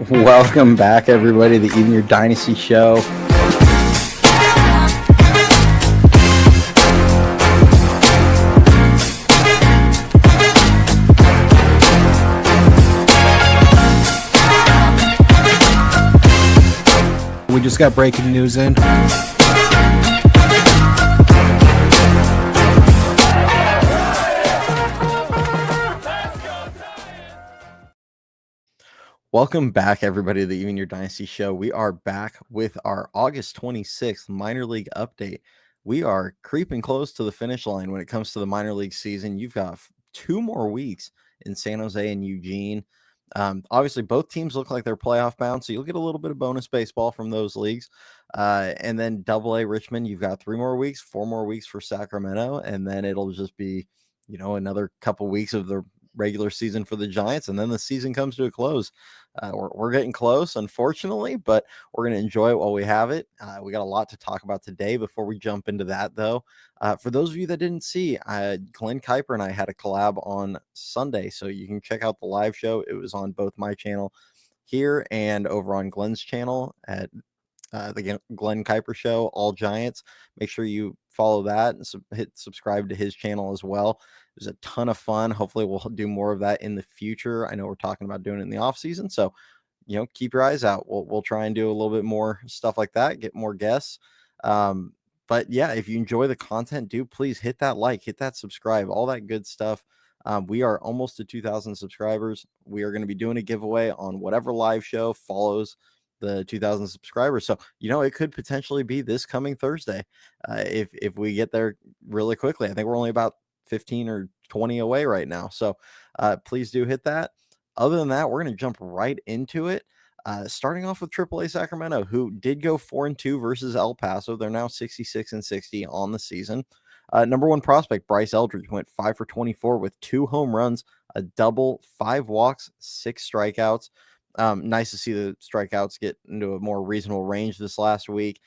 Welcome back, everybody, to the Even Your Dynasty show. We just got breaking news in. Welcome back, everybody, to the Even Your Dynasty show. We are back with our August 26th minor league update. We are creeping close to the finish line when it comes to the minor league season. You've got 2 more weeks in San Jose and Eugene. Obviously, both teams look like they're playoff bound, so you'll get a little bit of bonus baseball from those leagues. And then AA Richmond, you've got 3 more weeks, 4 more weeks for Sacramento, and then it'll just be, another couple weeks of the regular season for the Giants, and then the season comes to a close. We're getting close, unfortunately, but we're going to enjoy it while we have it. We got a lot to talk about today. Before we jump into that, though, for those of you that didn't see, Glenn Kuiper and I had a collab on Sunday, so you can check out the live show. It was on both my channel here and over on Glenn's channel at the Glenn Kuiper Show, All Giants. Make sure you follow that and hit subscribe to his channel as well. It was a ton of fun. Hopefully we'll do more of that in the future. I know we're talking about doing it in the off season, so keep your eyes out. We'll try and do a little bit more stuff like that, get more guests. But yeah, if you enjoy the content, please hit that like, hit that subscribe, all that good stuff. We are almost to 2,000 subscribers. We are going to be doing a giveaway on whatever live show follows the 2,000 subscribers. So, it could potentially be this coming Thursday if we get there really quickly. I think we're only about 15 or 20 away right now. So please do hit that. Other than that, we're going to jump right into it. Starting off with AAA Sacramento, who did go 4-2 versus El Paso. They're now 66-60 on the season. Number 1 prospect, Bryce Eldridge, went 5 for 24 with 2 home runs, a double, 5 walks, 6 strikeouts. Nice to see the strikeouts get into a more reasonable range this last week.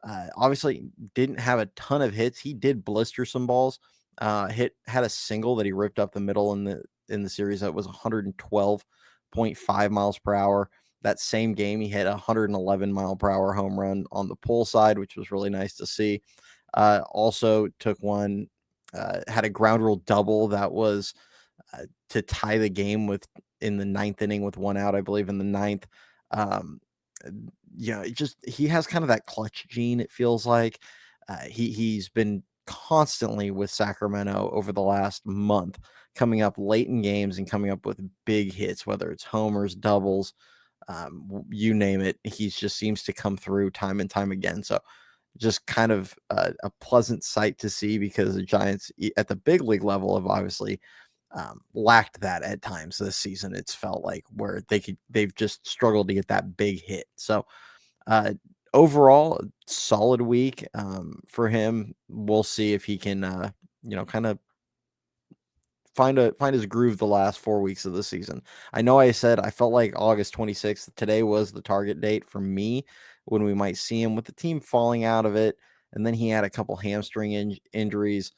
Obviously, didn't have a ton of hits. He did blister some balls. Had a single that he ripped up the middle in the series that was 112.5 miles per hour. That same game, he hit a 111 mile per hour home run on the pull side, which was really nice to see. Also took one, had a ground rule double that was to tie the game in the 9th inning with 1 out, I believe, in the 9th. He has kind of that clutch gene, it feels like. He's been constantly with Sacramento over the last month, coming up late in games and coming up with big hits, whether it's homers, doubles, you name it. He just seems to come through time and time again. So just kind of a pleasant sight to see, because the Giants at the big league level have obviously lacked that at times this season. It's felt like where they've just struggled to get that big hit. So overall, solid week for him. We'll see if he can kind of find his groove the last 4 weeks of the season. I know I said I felt like August 26th today was the target date for me when we might see him, with the team falling out of it, and then he had a couple hamstring injuries.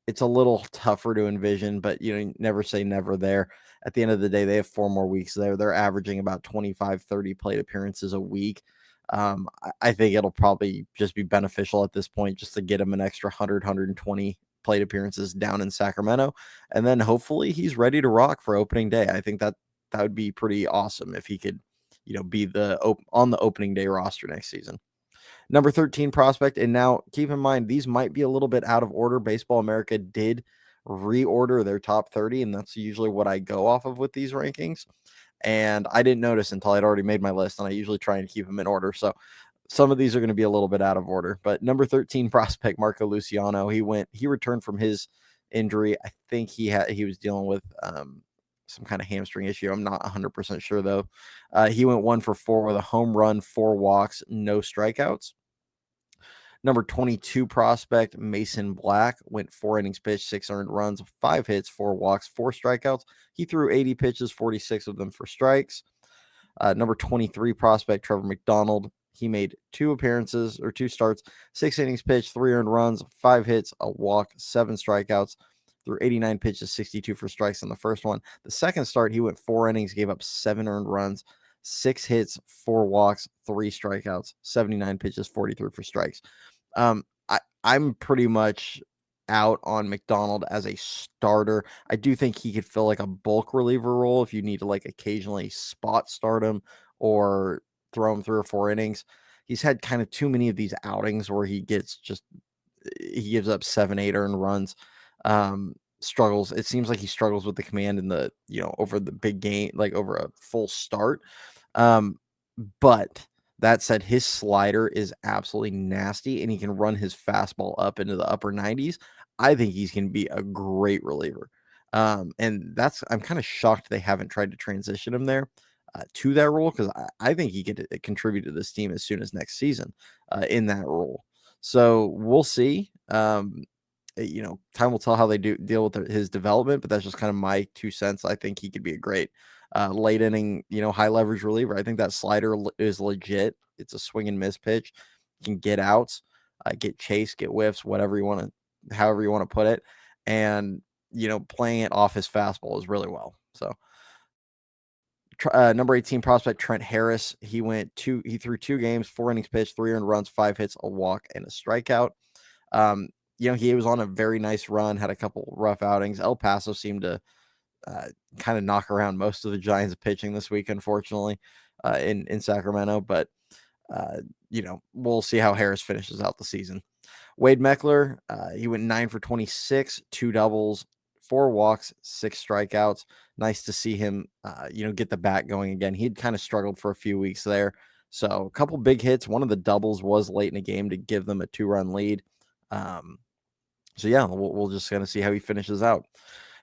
It's a little tougher to envision, but never say never there. At the end of the day, they have 4 more weeks there. They're averaging about 25, 30 plate appearances a week. I think it'll probably just be beneficial at this point just to get him an extra 100, 120 plate appearances down in Sacramento. And then hopefully he's ready to rock for opening day. I think that would be pretty awesome if he could, be on the opening day roster next season. Number 13 prospect, and now keep in mind, these might be a little bit out of order. Baseball America did reorder their top 30, and that's usually what I go off of with these rankings. And I didn't notice until I'd already made my list, and I usually try and keep them in order. So some of these are going to be a little bit out of order. But number 13 prospect, Marco Luciano, he returned from his injury. I think he was dealing with some kind of hamstring issue. I'm not 100% sure, though. He went 1 for 4 with a home run, 4 walks, no strikeouts. Number 22 prospect, Mason Black, went 4 innings pitched, 6 earned runs, 5 hits, 4 walks, 4 strikeouts. He threw 80 pitches, 46 of them for strikes. Number 23 prospect, Trevor McDonald, he made 2 appearances or 2 starts, 6 innings pitched, 3 earned runs, 5 hits, a walk, 7 strikeouts. Threw 89 pitches, 62 for strikes in the first one. The second start, he went 4 innings, gave up 7 earned runs, 6 hits, 4 walks, 3 strikeouts, 79 pitches, 43 for strikes. I'm pretty much out on McDonald as a starter. I do think he could fill like a bulk reliever role if you need to like occasionally spot start him or throw him 3 or 4 innings. He's had kind of too many of these outings where he gives up 7, 8 earned runs. Struggles. It seems like he struggles with the command in the, over the big game, like over a full start. But that said, his slider is absolutely nasty and he can run his fastball up into the upper 90s. I think he's going to be a great reliever. And I'm kind of shocked they haven't tried to transition him there to that role, because I think he could contribute to this team as soon as next season in that role. So we'll see. Time will tell how they deal with his development, but that's just kind of my 2 cents. I think he could be a great late inning, high leverage reliever. I think that slider is legit. It's a swing and miss pitch. You can get outs, get chase, get whiffs, however you want to put it. And, playing it off his fastball is really well. So number 18 prospect, Trent Harris. He threw 2 games, 4 innings pitched, 3 earned runs, 5 hits, a walk, and a strikeout. He was on a very nice run, had a couple rough outings. El Paso seemed to kind of knock around most of the Giants pitching this week, unfortunately, in Sacramento. But, we'll see how Harris finishes out the season. Wade Meckler, he went 9 for 26, 2 doubles, 4 walks, 6 strikeouts. Nice to see him, get the bat going again. He'd kind of struggled for a few weeks there. So a couple big hits. One of the doubles was late in the game to give them a 2-run lead. So yeah, we'll just kind of see how he finishes out.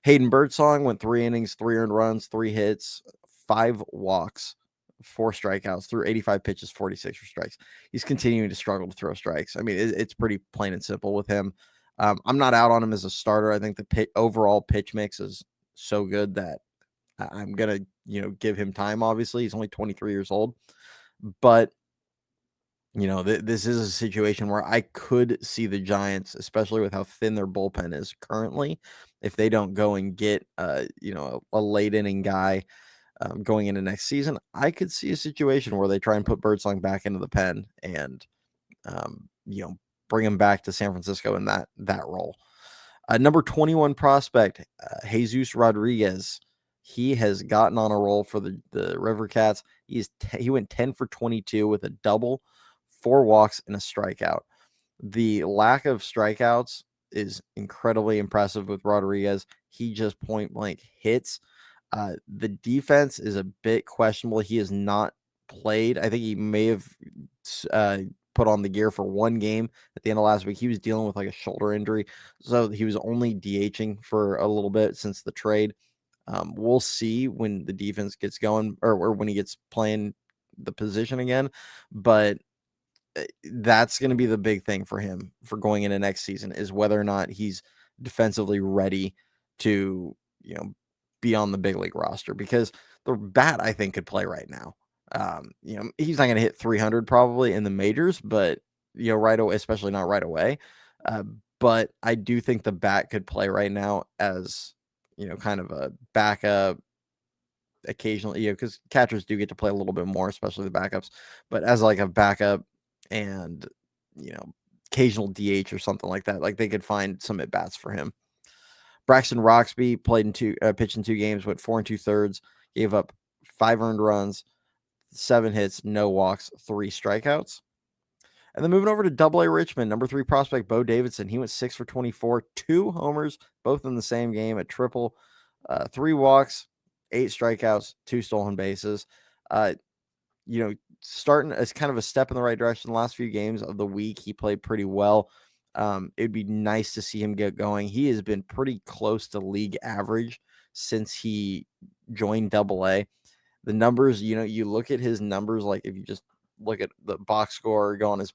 Hayden Birdsong went 3 innings, 3 earned runs, 3 hits, 5 walks, 4 strikeouts, threw 85 pitches, 46 for strikes. He's continuing to struggle to throw strikes. I mean, it's pretty plain and simple with him. I'm not out on him as a starter. I think the overall pitch mix is so good that I'm gonna, give him time. Obviously, he's only 23 years old, but this is a situation where I could see the Giants, especially with how thin their bullpen is currently, if they don't go and get a late inning guy going into next season. I could see a situation where they try and put Birdsong back into the pen and bring him back to San Francisco in that role. Number 21 prospect, Jesus Rodriguez. He has gotten on a roll for the River Cats. He went 10 for 22 with a double, 4 walks, and a strikeout. The lack of strikeouts is incredibly impressive with Rodriguez. He just point blank hits. The defense is a bit questionable. He has not played. I think he may have put on the gear for 1 game at the end of last week. He was dealing with like a shoulder injury, so he was only DHing for a little bit since the trade. We'll see when the defense gets going, or when he gets playing the position again, but that's going to be the big thing for him for going into next season, is whether or not he's defensively ready to, be on the big league roster, because the bat, I think, could play right now. He's not going to hit 300 probably in the majors, but, right away, especially not right away. But I do think the bat could play right now as, kind of a backup occasionally, because catchers do get to play a little bit more, especially the backups, but as like a backup and, occasional DH or something like that, like they could find some at bats for him. Braxton Roxby pitched in 2 games, went 4 2/3, gave up 5 earned runs, 7 hits, no walks, 3 strikeouts. And then moving over to AA Richmond, number 3 prospect Bo Davidson. He went 6 for 24, 2 homers, both in the same game, a triple, 3 walks, 8 strikeouts, 2 stolen bases. Starting as kind of a step in the right direction. The last few games of the week, he played pretty well. It'd be nice to see him get going. He has been pretty close to league average since he joined AA. The numbers, you look at his numbers, like if you just look at the box score, go on his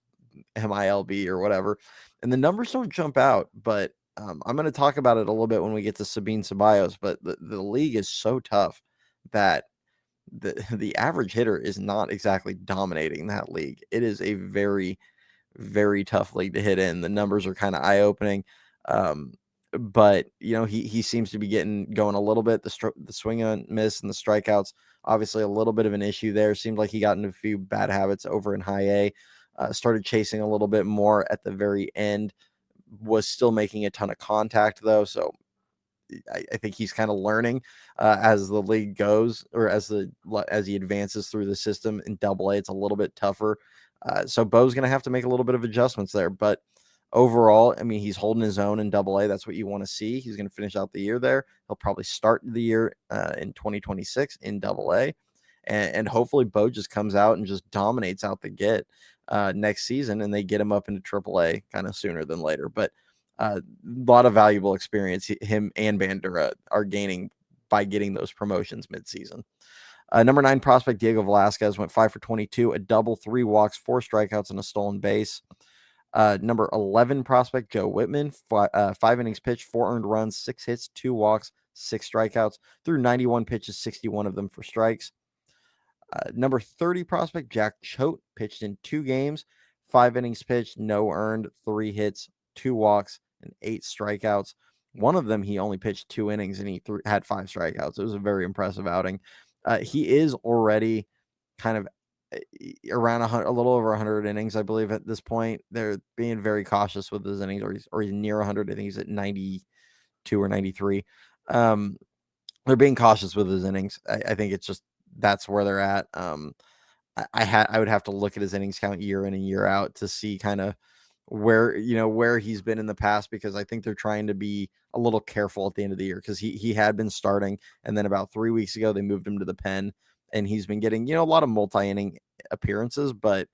MILB or whatever, and the numbers don't jump out. But I'm going to talk about it a little bit when we get to Sabine Ceballos. But the league is so tough that the average hitter is not exactly dominating that league. It is a very, very tough league to hit in. The numbers are kind of eye-opening. But he seems to be getting going a little bit. The swing and miss and the strikeouts Obviously, a little bit of an issue there. Seemed like he got into a few bad habits over in high A. Started chasing a little bit more at the very end. Was still making a ton of contact though, so I think he's kind of learning as the league goes, or as he advances through the system. In Double A, it's a little bit tougher. So Bo's going to have to make a little bit of adjustments there. But overall, I mean, he's holding his own in Double A. That's what you want to see. He's going to finish out the year there. He'll probably start the year in 2026 in Double A. And hopefully Bo just comes out and just dominates out the get next season, and they get him up into Triple A kind of sooner than later. But a lot of valuable experience him and Bandura are gaining by getting those promotions midseason. Number 9 prospect Diego Velasquez went 5 for 22, a double, 3 walks, 4 strikeouts, and a stolen base. Number 11 prospect Joe Whitman, 5 innings pitched, 4 earned runs, 6 hits, 2 walks, 6 strikeouts, threw 91 pitches, 61 of them for strikes. Number 30 prospect Jack Choate pitched in 2 games, 5 innings pitched, no earned, 3 hits, 2 walks, and 8 strikeouts. One of them he only pitched 2 innings and he had 5 strikeouts. It was a very impressive outing. He is already kind of around a little over 100 innings, I believe, at this point. They're being very cautious with his innings, or he's near 100. I think he's at 92 or 93. They're being cautious with his innings. I think it's just that's where they're at. I would have to look at his innings count year in and year out to see kind of where he's been in the past, because I think they're trying to be a little careful at the end of the year, because he had been starting, and then about 3 weeks ago they moved him to the pen, and he's been getting a lot of multi-inning appearances, but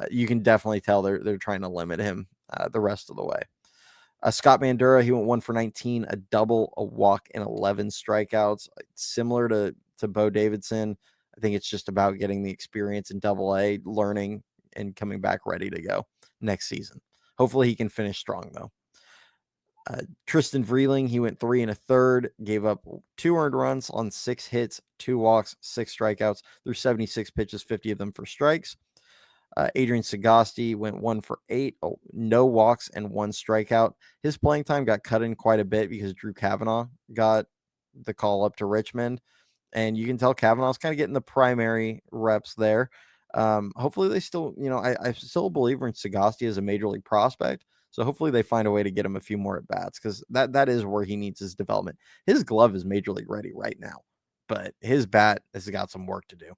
you can definitely tell they're trying to limit him the rest of the way. Scott Bandura, he went 1 for 19, a double, a walk, and 11 strikeouts. Similar to Bo Davidson, I think it's just about getting the experience in Double A, learning, and coming back ready to go next season. Hopefully he can finish strong, though. Tristan Vreeling, he went 3 1/3, gave up 2 earned runs on 6 hits, 2 walks, 6 strikeouts, threw 76 pitches, 50 of them for strikes. Adrian Sagasti went 1 for 8, no walks and 1 strikeout. His playing time got cut in quite a bit because Drew Kavanaugh got the call up to Richmond, and you can tell Kavanaugh's kind of getting the primary reps there. Hopefully they still, I still believe in Sagasti as a major league prospect. So hopefully they find a way to get him a few more at bats, because that is where he needs his development. His glove is major league ready right now, but his bat has got some work to do.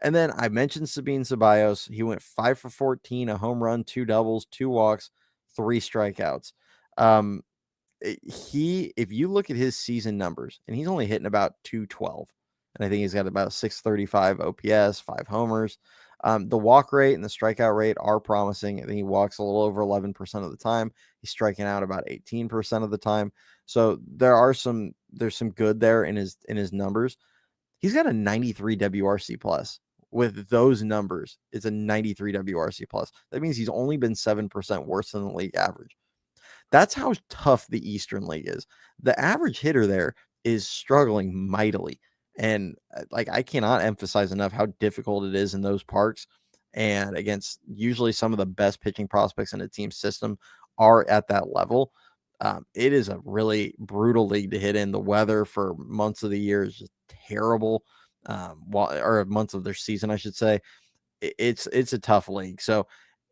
And then I mentioned Sabine Ceballos. He went 5 for 14, a home run, 2 doubles, 2 walks, 3 strikeouts. If you look at his season numbers, and he's only hitting about 212, and I think he's got about 635 OPS, 5 homers. The walk rate and the strikeout rate are promising. I think he walks a little over 11% of the time. He's striking out about 18% of the time. So there's some good there in his numbers. He's got a 93 WRC plus. With those numbers, it's a 93 WRC plus. That means he's only been 7% worse than the league average. That's how tough the Eastern League is. The average hitter there is struggling mightily. And I cannot emphasize enough how difficult it is in those parks. And against usually some of the best pitching prospects in a team system are at that level. It is a really brutal league to hit in. The weather for months of the year is just terrible. Or months of their season, I should say. It's a tough league. So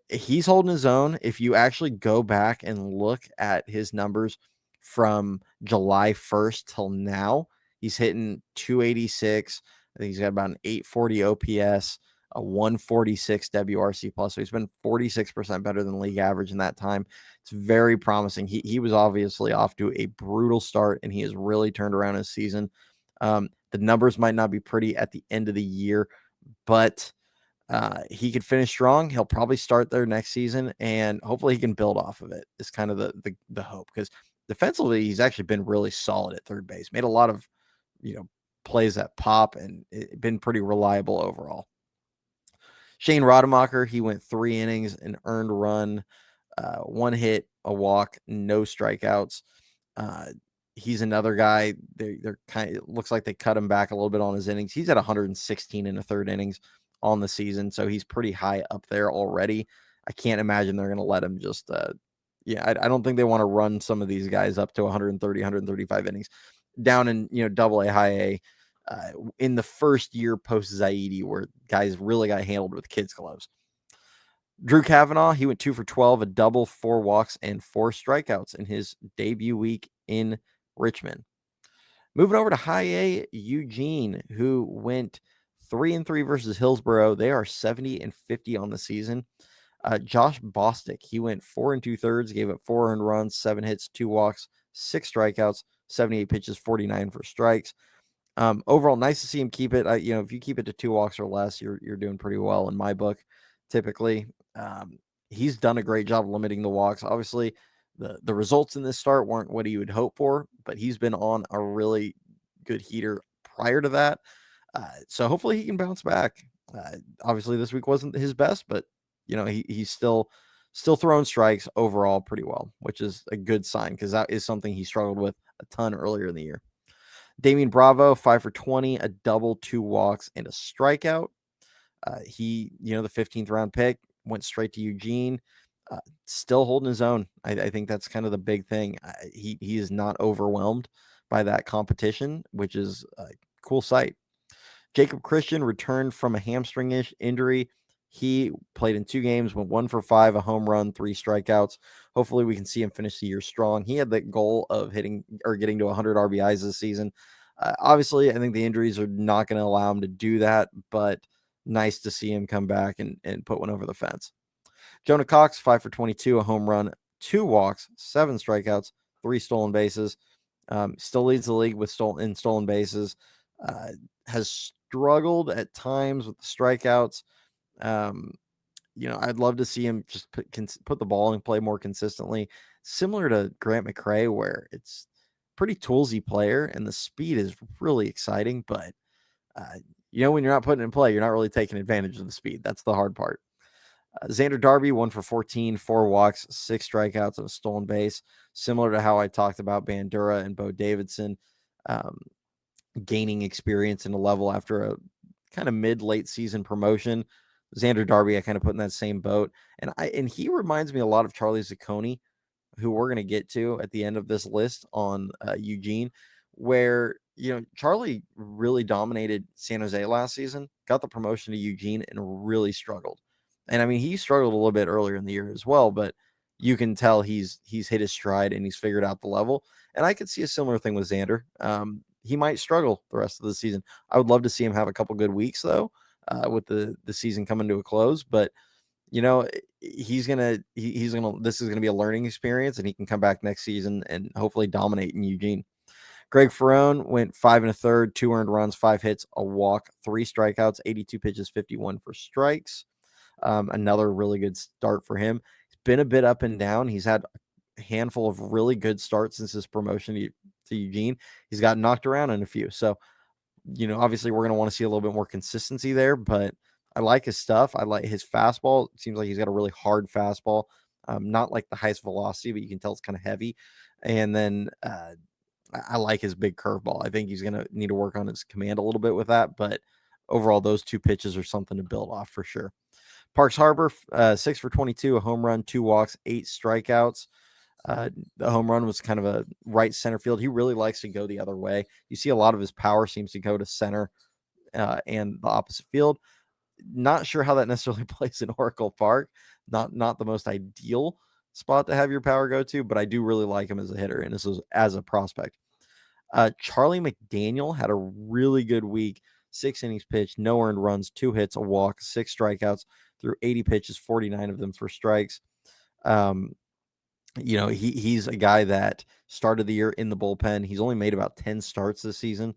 he's holding his own. If you actually go back and look at his numbers from July 1st till now, he's hitting 286. I think he's got about an 840 OPS, a 146 WRC plus. So he's been 46% better than league average in that time. It's very promising. He was obviously off to a brutal start, and he has really turned around his season. The numbers might not be pretty at the end of the year, but he could finish strong. He'll probably start there next season, and hopefully he can build off of it. Is kind of the hope, because defensively he's actually been really solid at third base. Made a lot of plays that pop, and been pretty reliable overall. Shane Rodemacher, he went 3 innings, an earned run, 1 hit, a walk, no strikeouts. He's another guy. They're kind of, it looks like they cut him back a little bit on his innings. He's at 116 in the third innings on the season, so he's pretty high up there already. I can't imagine they're going to let him just I don't think they want to run some of these guys up to 130, 135 innings down in Double A, high A. in the first year post Zaidi, where guys really got handled with kids' gloves. Drew Kavanaugh, he went 2 for 12, a double, 4 walks, and 4 strikeouts in his debut week in Richmond. Moving over to High A, Eugene, who went 3-3 versus Hillsborough. They are 70-50 on the season. Josh Bostic, he went 4 2/3, gave up 4 earned runs, 7 hits, 2 walks, 6 strikeouts, 78 pitches, 49 for strikes. Overall, nice to see him keep it. If you keep it to 2 walks or less, you're doing pretty well in my book. Typically, he's done a great job limiting the walks. Obviously, the results in this start weren't what you would hope for, but he's been on a really good heater prior to that. So hopefully he can bounce back. Obviously, this week wasn't his best, but he's still throwing strikes overall pretty well, which is a good sign because that is something he struggled with a ton earlier in the year. Damian Bravo, 5 for 20, a double, 2 walks, and a strikeout. He, the 15th round pick, went straight to Eugene. Still holding his own. I think that's kind of the big thing. He is not overwhelmed by that competition, which is a cool sight. Jacob Christian returned from a hamstring-ish injury. He played in 2 games, went 1 for 5, a home run, 3 strikeouts. Hopefully we can see him finish the year strong. He had the goal of hitting or getting to 100 RBIs this season. Obviously, I think the injuries are not going to allow him to do that, but nice to see him come back and put one over the fence. Jonah Cox, 5 for 22, a home run, 2 walks, 7 strikeouts, 3 stolen bases. Still leads the league with stolen bases. Has struggled at times with the strikeouts. I'd love to see him just put the ball in play more consistently, similar to Grant McCray, where it's pretty toolsy player and the speed is really exciting, but when you're not putting it in play, you're not really taking advantage of the speed. That's the hard part. Xander Darby, 1 for 14, 4 walks, 6 strikeouts, and a stolen base, similar to how I talked about Bandura and Bo Davidson. Gaining experience in a level after a kind of mid-late season promotion. Xander Darby, I kind of put in that same boat. And he reminds me a lot of Charlie Zacconi, who we're going to get to at the end of this list on Eugene, where, Charlie really dominated San Jose last season, got the promotion to Eugene, and really struggled. And I mean, he struggled a little bit earlier in the year as well, but you can tell he's hit his stride and he's figured out the level. And I could see a similar thing with Xander. He might struggle the rest of the season. I would love to see him have a couple good weeks though, with the season coming to a close. But he's gonna this is gonna be a learning experience, and he can come back next season and hopefully dominate in Eugene. Greg Ferrone went 5 1/3, 2 earned runs, 5 hits, a walk, 3 strikeouts, 82 pitches, 51 for strikes. Another really good start for him. It's been a bit up and down. He's had a handful of really good starts since his promotion to Eugene. He's gotten knocked around in a few. So, obviously we're going to want to see a little bit more consistency there, but I like his stuff. I like his fastball. It seems like he's got a really hard fastball. Not like the highest velocity, but you can tell it's kind of heavy. And then I like his big curveball. I think he's going to need to work on his command a little bit with that, but overall, those 2 pitches are something to build off for sure. Parks Harbor, 6 for 22, a home run, 2 walks, 8 strikeouts. The home run was kind of a right center field. He really likes to go the other way. You see a lot of his power seems to go to center and the opposite field. Not sure how that necessarily plays in Oracle Park. Not the most ideal spot to have your power go to, but I do really like him as a hitter and this is as a prospect. Charlie McDaniel had a really good week. 6 innings pitched, no earned runs, 2 hits, a walk, 6 strikeouts, through 80 pitches, 49 of them for strikes. He's a guy that started the year in the bullpen. He's only made about 10 starts this season.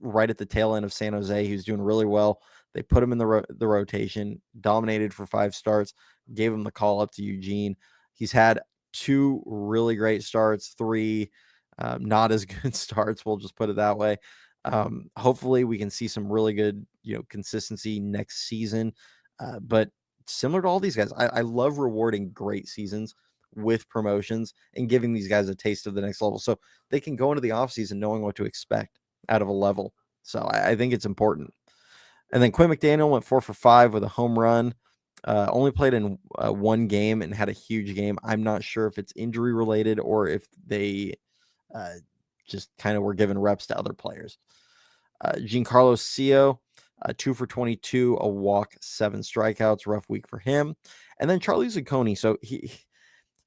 Right at the tail end of San Jose, he was doing really well. They put him in the rotation, dominated for 5 starts, gave him the call up to Eugene. He's had 2 really great starts, 3 not as good starts. We'll just put it that way. Hopefully we can see some really good, consistency next season. But similar to all these guys, I love rewarding great seasons with promotions and giving these guys a taste of the next level so they can go into the offseason knowing what to expect out of a level. So I think it's important. And then Quinn McDaniel went 4 for 5 with a home run. Only played in 1 game and had a huge game. I'm not sure if it's injury related or if they just kind of were giving reps to other players. Giancarlo Sio, 2 for 22, a walk, 7 strikeouts. Rough week for him. And then Charlie Zucconi. So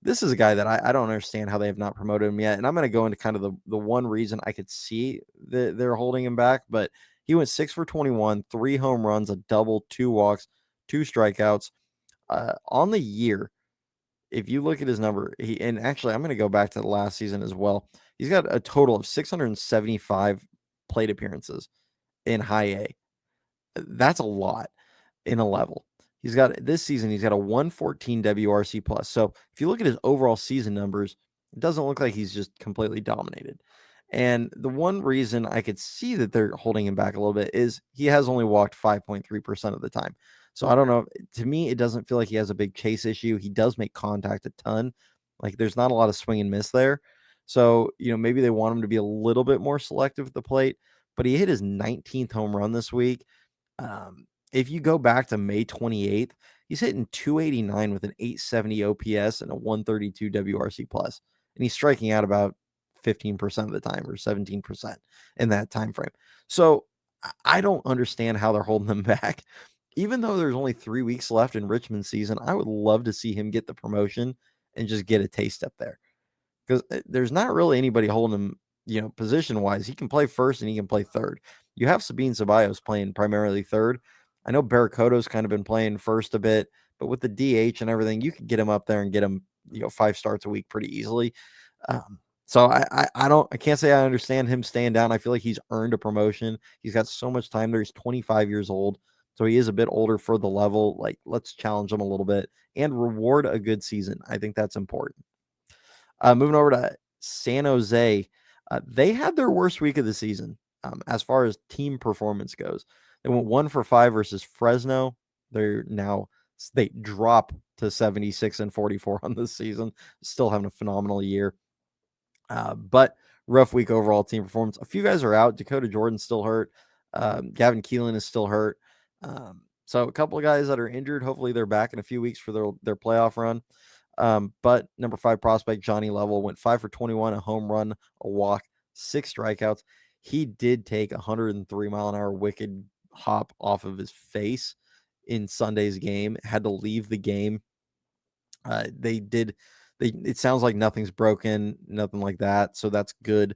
this is a guy that I don't understand how they have not promoted him yet. And I'm going to go into kind of the one reason I could see that they're holding him back. But he went 6 for 21, 3 home runs, a double, 2 walks, 2 strikeouts. On the year, if you look at his number, and actually I'm going to go back to the last season as well. He's got a total of 675 plate appearances in high A. That's a lot in a level. He's got this season, he's got a 114 WRC plus. So if you look at his overall season numbers, it doesn't look like he's just completely dominated. And the one reason I could see that they're holding him back a little bit is he has only walked 5.3% of the time. So I don't know. To me, it doesn't feel like he has a big chase issue. He does make contact a ton. Like there's not a lot of swing and miss there. So, maybe they want him to be a little bit more selective at the plate, but he hit his 19th home run this week. If you go back to May 28th, he's hitting 289 with an 870 OPS and a 132 WRC plus, and he's striking out about 15% of the time or 17% in that time frame. So I don't understand how they're holding them back. Even though there's only 3 weeks left in Richmond season, I would love to see him get the promotion and just get a taste up there because there's not really anybody holding him, position wise. He can play first and he can play third. You have Sabine Ceballos playing primarily third. I know Barracoto's kind of been playing first a bit, but with the DH and everything, you could get him up there and get him, 5 starts a week pretty easily. So I can't say I understand him staying down. I feel like he's earned a promotion. He's got so much time there. He's 25 years old. So he is a bit older for the level. Like, let's challenge him a little bit and reward a good season. I think that's important. Moving over to San Jose, they had their worst week of the season as far as team performance goes. They went 1 for 5 versus Fresno. They drop to 76 and 44 on this season. Still having a phenomenal year. But rough week overall team performance. A few guys are out. Dakota Jordan's still hurt. Gavin Keelan is still hurt. So a couple of guys that are injured. Hopefully they're back in a few weeks for their playoff run. But number 5 prospect Johnny Level went 5 for 21, a home run, a walk, 6 strikeouts. He did take 103-mile-an-hour wicked hop off of his face in Sunday's game. Had to leave the game. It sounds like nothing's broken, nothing like that. So that's good.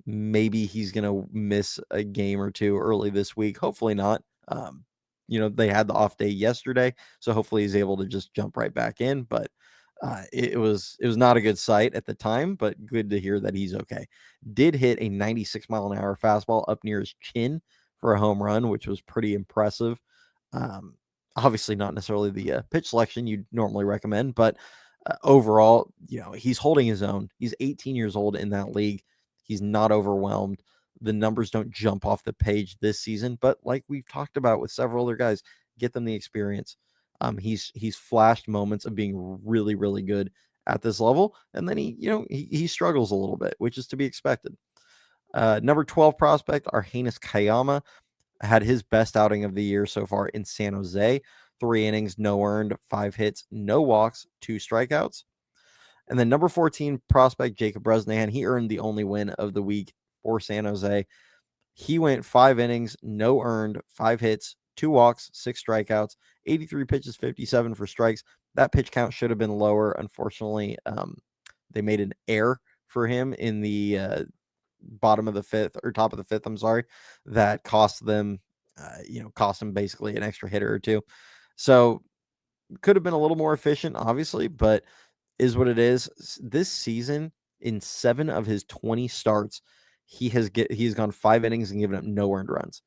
Maybe he's going to miss a game or two early this week. Hopefully not. They had the off day yesterday, so hopefully he's able to just jump right back in. But it was not a good sight at the time, but good to hear that he's okay. Did hit a 96-mile-an-hour fastball up near his chin for a home run, which was pretty impressive. Obviously not necessarily the pitch selection you'd normally recommend, but overall, he's holding his own. He's 18 years old in that league. He's not overwhelmed. The numbers don't jump off the page this season, but like we've talked about with several other guys, get them the experience. He's flashed moments of being really, really good at this level, and then he struggles a little bit, which is to be expected. Number 12 prospect, Argenis Kayama, had his best outing of the year so far in San Jose. 3 innings, no earned, 5 hits, no walks, 2 strikeouts. And then number 14 prospect, Jacob Bresnahan, he earned the only win of the week for San Jose. He went 5 innings, no earned, 5 hits, 2 walks, 6 strikeouts, 83 pitches, 57 for strikes. That pitch count should have been lower. Unfortunately, they made an error for him in the bottom of the 5th or top of the 5th. I'm sorry, that cost them, cost them basically an extra hitter or two. So could have been a little more efficient, obviously, but is what it is. This season, in 7 of his 20 starts, he's gone 5 innings and given up no earned runs.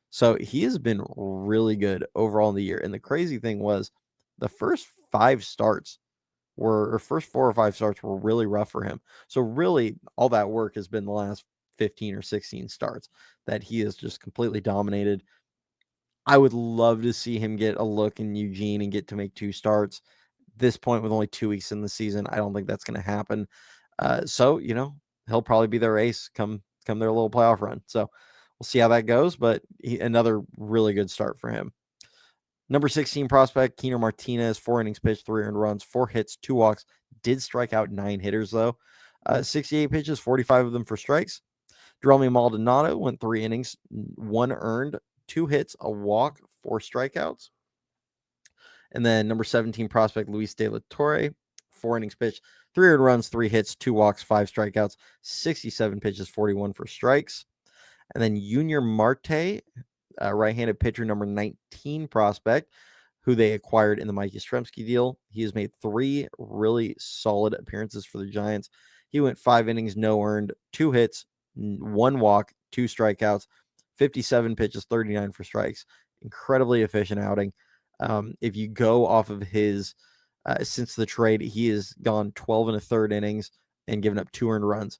So he has been really good overall in the year. And the crazy thing was the first 5 starts first 4 or 5 starts were really rough for him. So really all that work has been the last 15 or 16 starts that he has just completely dominated. I would love to see him get a look in Eugene and get to make 2 starts. This point, with only 2 weeks in the season, I don't think that's going to happen. So he'll probably be their ace come their little playoff run. So we'll see how that goes. But another really good start for him. Number 16 prospect, Kiner Martinez, 4 innings pitched, 3 earned runs, 4 hits, 2 walks. Did strike out 9 hitters though. 68 pitches, 45 of them for strikes. Jerome Maldonado went 3 innings, 1 earned, 2 hits, a walk, 4 strikeouts. And then number 17 prospect Luis De La Torre, 4 innings pitched, 3 earned runs, 3 hits, 2 walks, 5 strikeouts, 67 pitches, 41 for strikes. And then Junior Marte, right-handed pitcher, number 19 prospect, who they acquired in the Mike Yastrzemski deal. He has made 3 really solid appearances for the Giants. He went 5 innings, no earned, 2 hits, 1 walk, 2 strikeouts, 57 pitches, 39 for strikes. Incredibly efficient outing. If you go off of his since the trade, he has gone 12 and a third innings and given up 2 earned runs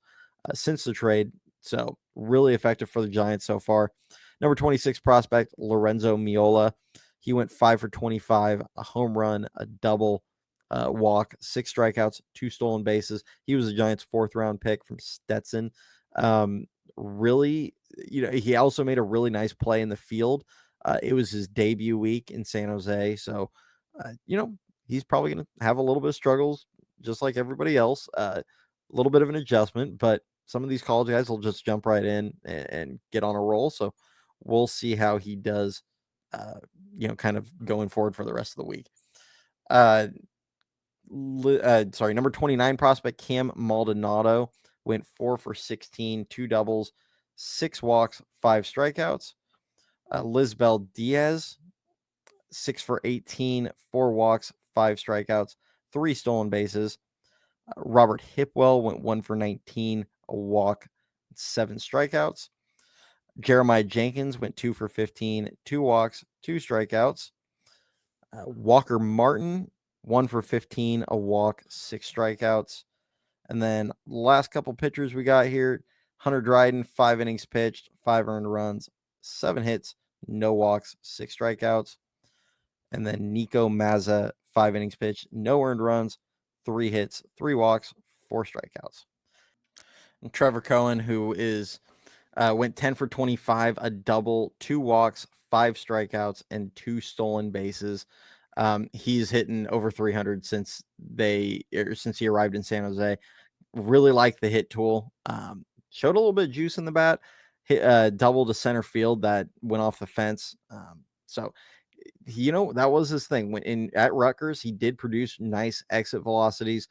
since the trade. So really effective for the Giants so far. Number 26 prospect, Lorenzo Miola. He went 5 for 25, a home run, a double, walk, 6 strikeouts, 2 stolen bases. He was the Giants' 4th round pick from Stetson. Really, he also made a really nice play in the field. It was his debut week in San Jose. So, he's probably going to have a little bit of struggles, just like everybody else. A little bit of an adjustment, but some of these college guys will just jump right in and get on a roll. So we'll see how he does, kind of going forward for the rest of the week. Number 29 prospect Cam Maldonado went 4 for 16, 2 doubles, 6 walks, 5 strikeouts. Lisbel Diaz, 6 for 18, 4 walks, 5 strikeouts, 3 stolen bases. Robert Hipwell went 1 for 19, a walk, 7 strikeouts. Jeremiah Jenkins went 2 for 15, 2 walks, 2 strikeouts. Walker Martin, 1 for 15, a walk, 6 strikeouts. And then last couple pitchers we got here, Hunter Dryden, 5 innings pitched, 5 earned runs, 7 hits, no walks, 6 strikeouts. And then Nico Mazza, 5 innings pitched, no earned runs, 3 hits, 3 walks, 4 strikeouts. And Trevor Cohen, who is went 10 for 25, a double, 2 walks, 5 strikeouts, and 2 stolen bases. He's hitting over 300 since he arrived in San Jose. Really like the hit tool. Showed a little bit of juice in the bat. Hit double to center field that went off the fence. So that was his thing. When at Rutgers, he did produce nice exit velocities.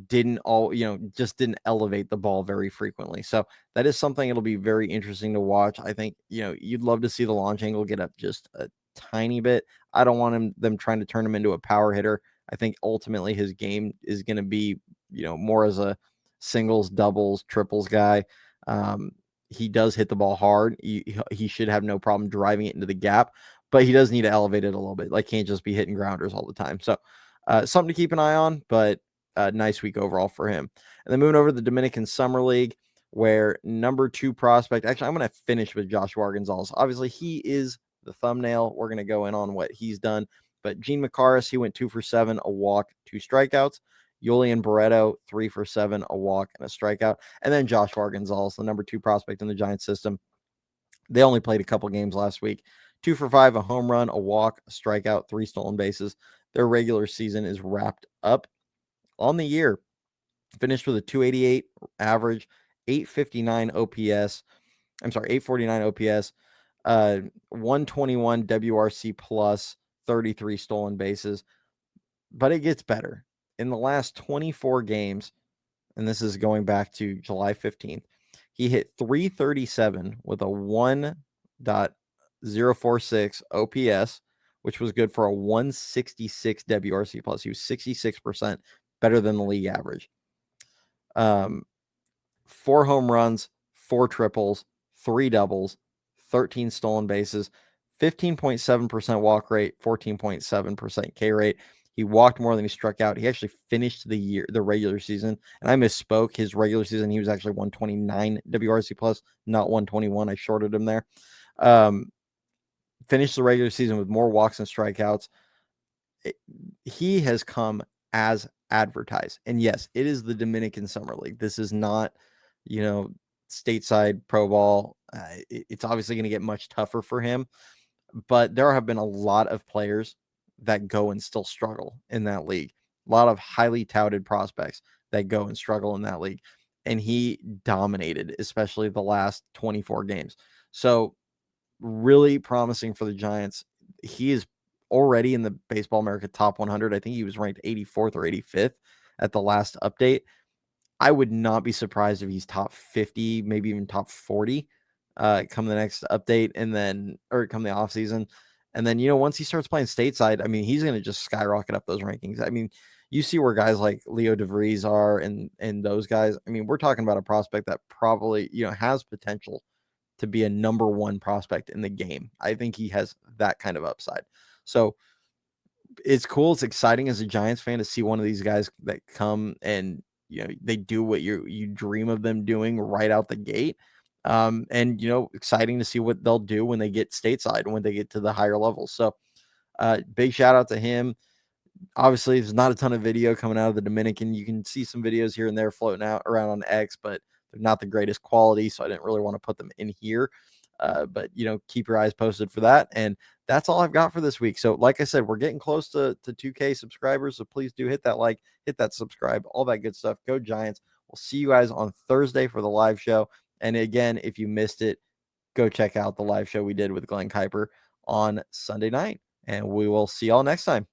Just didn't elevate the ball very frequently. So that is something it'll be very interesting to watch. I think, you'd love to see the launch angle get up just a tiny bit. I don't want them trying to turn him into a power hitter. I think ultimately his game is going to be, more as a singles, doubles, triples guy. He does hit the ball hard. He should have no problem driving it into the gap, but he does need to elevate it a little bit. Like, can't just be hitting grounders all the time. So something to keep an eye on, but nice week overall for him. And then moving over to the Dominican Summer League, where number 2 prospect, actually, I'm going to finish with Josuar Gonzalez. Obviously, he is the thumbnail. We're going to go in on what he's done. But Gene Macaris, he went 2 for 7, a walk, 2 strikeouts. Julian Barreto, 3 for 7, a walk, and a strikeout. And then Josuar Gonzalez, the number 2 prospect in the Giants system. They only played a couple games last week. 2 for 5, a home run, a walk, a strikeout, 3 stolen bases. Their regular season is wrapped up. On the year, finished with a 288 average, 859 OPS. I'm sorry, 849 OPS, 121 WRC plus, 33 stolen bases. But it gets better. In the last 24 games, and this is going back to July 15th, he hit 337 with a 1.046 OPS, which was good for a 166 WRC plus. He was 66% better than the league average. 4 home runs, 4 triples, 3 doubles, 13 stolen bases, 15.7% walk rate, 14.7% K rate. He walked more than he struck out. He actually finished the regular season, and I misspoke. His regular season, he was actually 129 WRC plus, not 121. I shorted him there. Finished the regular season with more walks and strikeouts. He has come as advertised. And yes, it is the Dominican Summer League. This is not, stateside pro ball. It's obviously going to get much tougher for him, but there have been a lot of players that go and still struggle in that league. A lot of highly touted prospects that go and struggle in that league. and he dominated, especially the last 24 games. So really promising for the Giants. He is already in the Baseball America top 100. I think he was ranked 84th or 85th at the last update. I would not be surprised if he's top 50, maybe even top 40 come the next update, and then or come the offseason. And then, once he starts playing stateside, I mean, he's going to just skyrocket up those rankings. I mean, you see where guys like Leo DeVries are and those guys. I mean, we're talking about a prospect that probably, has potential to be a number one prospect in the game. I think he has that kind of upside. So it's cool. It's exciting as a Giants fan to see one of these guys that come and they do what you dream of them doing right out the gate. And exciting to see what they'll do when they get stateside, when they get to the higher levels. So big shout out to him. Obviously, there's not a ton of video coming out of the Dominican. You can see some videos here and there floating out around on X, but they're not the greatest quality, so I didn't really want to put them in here. But keep your eyes posted for that. And that's all I've got for this week. So, like I said, we're getting close to 2K subscribers. So please do hit that like, hit that subscribe, all that good stuff. Go Giants. We'll see you guys on Thursday for the live show. And again, if you missed it, go check out the live show we did with Glenn Kuiper on Sunday night. And we will see y'all next time.